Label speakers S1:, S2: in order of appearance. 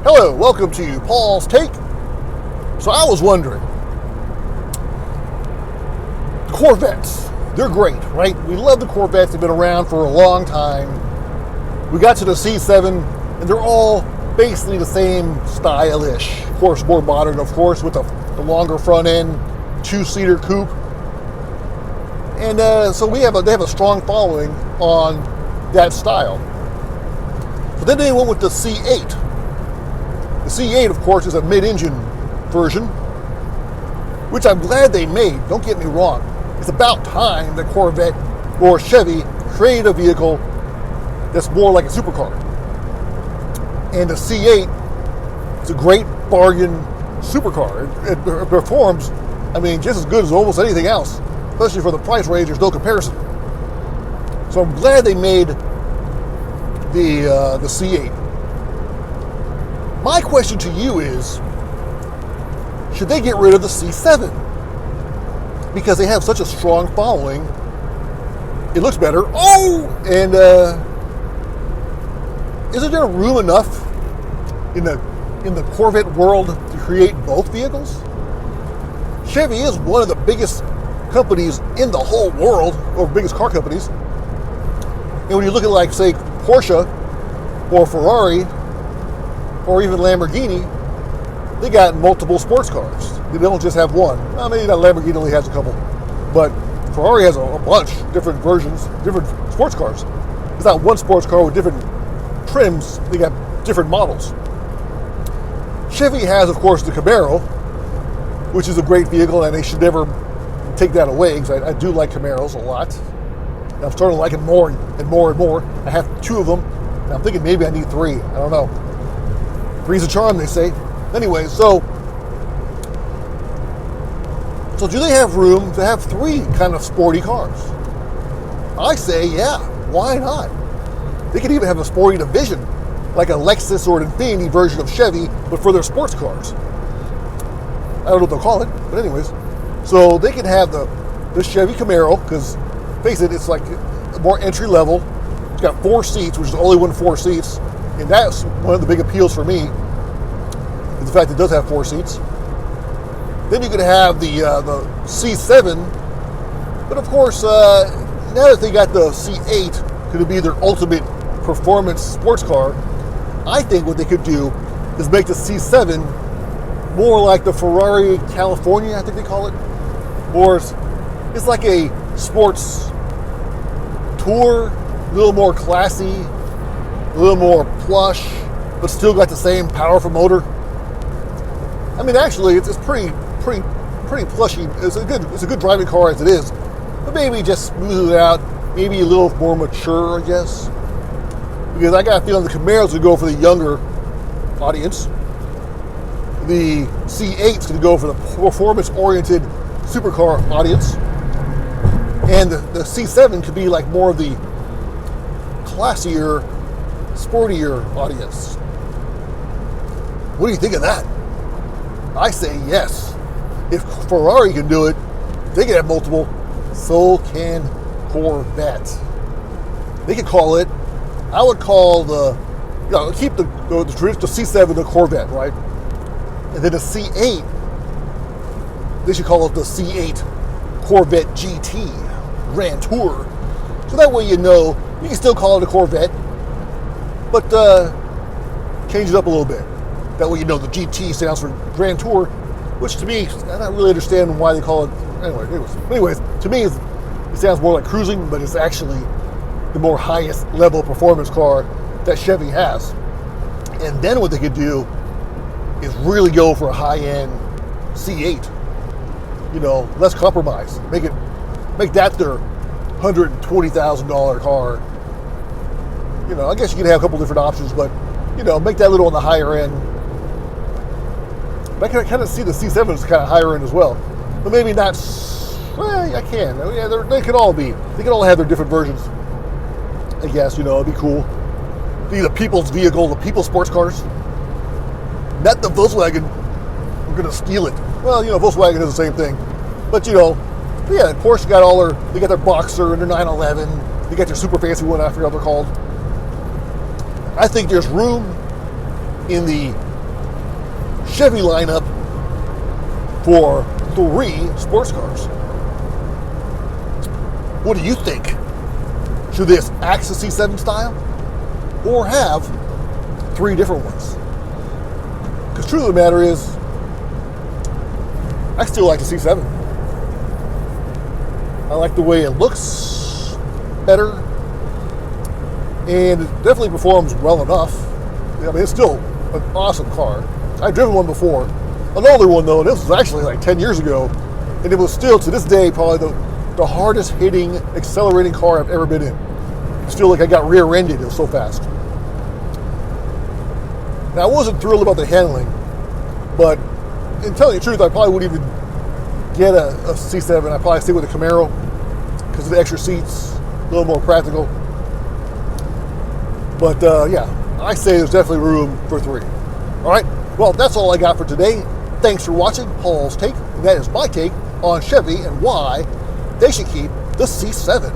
S1: Hello, welcome to Paul's Take. So I was wondering, the Corvettes, they're great, right? We love the Corvettes. They've been around for a long time. We got to the C7, and they're all basically the same style-ish. Of course, more modern, of course, with the longer front end, two-seater coupe. And so they have a strong following on that style. But then they went with the C8. The C8, of course, is a mid-engine version, which I'm glad they made. Don't get me wrong. It's about time that Corvette or Chevy created a vehicle that's more like a supercar. And the C8 is a great bargain supercar. It performs, just as good as almost anything else, especially for the price range. There's no comparison. So I'm glad they made the C8. My question to you is, should they get rid of the C7? Because they have such a strong following. It looks better. Oh! And isn't there room enough in the Corvette world to create both vehicles? Chevy is one of the biggest companies in the whole world, or biggest car companies. And when you look at, like, say, Porsche or Ferrari, or even Lamborghini, they got multiple sports cars. They don't just have one. Well, maybe that Lamborghini only has a couple, but Ferrari has a bunch, different versions, different sports cars. It's not one sports car with different trims. They got different models. Chevy has, of course, the Camaro, which is a great vehicle, and they should never take that away, because I do like Camaros a lot. And I'm starting to like it more and more and more. I have two of them, and I'm thinking maybe I need three. I don't know. Three's a charm, they say. Anyway, so do they have room to have three kind of sporty cars? I say, yeah, why not? They could even have a sporty division, like a Lexus or an Infiniti version of Chevy, but for their sports cars. I don't know what they'll call it, but anyways. So they could have the Chevy Camaro, because, face it, it's like more entry level. It's got 4 seats, which is the only one 4 seats. And that's one of the big appeals for me, is the fact it does have 4 seats. Then you could have the C7, but of course, now that they got the C8 going to be their ultimate performance sports car, I think what they could do is make the C7 more like the Ferrari California, I think they call it, or it's like a sports tour, a little more classy, a little more plush, but still got the same powerful motor. Actually, it's pretty plushy. It's a good driving car as it is, but maybe just smooth it out, maybe a little more mature, I guess. Because I got a feeling the Camaro's gonna go for the younger audience. The C8's gonna go for the performance-oriented supercar audience, and the C7 could be like more of the classier, sportier audience. What do you think of that? I say yes. If Ferrari can do it, they can have multiple, so can Corvette. They could call it, I would call keep the C7 the Corvette, right? And then the C8, they should call it the C8 Corvette GT Grand Tour. So that way you can still call it a Corvette, but change it up a little bit. That way the GT stands for Grand Tour, which to me, I don't really understand why they call it. Anyways, to me, it sounds more like cruising, but it's actually the more highest level performance car that Chevy has. And then what they could do is really go for a high-end C8. Less compromise. Make that their $120,000 car. I guess you could have a couple different options, but make that a little on the higher end. But I can kind of see the C7 is kind of higher end as well, but maybe not. Well, I can. Yeah, they could all have their different versions. I guess it'd be cool. Be the people's vehicle, the people's sports cars. Not the Volkswagen. We're gonna steal it. Well, Volkswagen is the same thing, but yeah, Porsche got their Boxer and their 911. They got their super fancy one. I forget what they're called. I think there's room in the Chevy lineup for 3 sports cars. What do you think? Should this axe the C7 style or have 3 different ones? Because truth of the matter is, I still like the C7. I like the way it looks better, and it definitely performs well enough. I mean, it's still an awesome car. I've driven one before, an older one though, and this was actually like 10 years ago, and it was still, to this day, probably the hardest hitting, accelerating car I've ever been in. Still like I got rear-ended, it was so fast. Now, I wasn't thrilled about the handling, but in telling you the truth, I probably wouldn't even get a C7. I'd probably stick with a Camaro because of the extra seats, a little more practical. But yeah, I say there's definitely room for 3. All right, well, that's all I got for today. Thanks for watching Paul's Take. And that is my take on Chevy and why they should keep the C7.